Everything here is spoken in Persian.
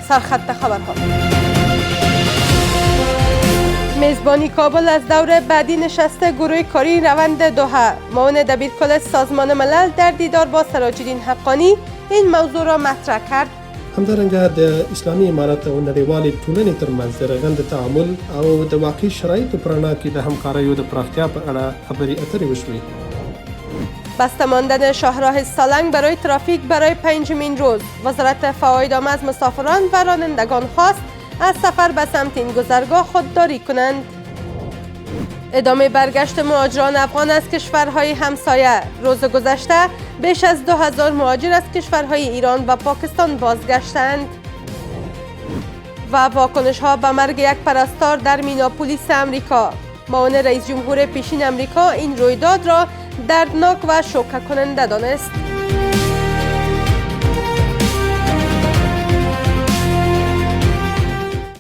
سرخط خبرها. میزبانی کابل از دور بعدی نشست گروه کاری روند دوحه. معاون دبیرکل سازمان ملل در دیدار با سراج‌الدین حقانی این موضوع را مطرح کرد. همدارنګه د اسلامي امارات او نړیوالې ټولنې ترمنځ د رغند تعامل او د واقعي شرایطو په رڼا کې د همکاریو د پراختیا په اړه خبرې اترې وشوې. بسته ماندن شاهراه سالنگ برای ترافیک برای 5مین روز. وزارت فواید از مسافران و رانندگان خواست از سفر به سمت این گذرگاه خودداری کنند. ادامه برگشت مهاجران افغان از کشورهای همسایه. روز گذشته بیش از 2000 مهاجر از کشورهای ایران و پاکستان بازگشتند. و واکنش ها به مرگ یک پرستار در میناپولیس امریکا. معاون رئیس جمهور پیشین امریکا این رویداد را دردناک و شوکه کننده دانست.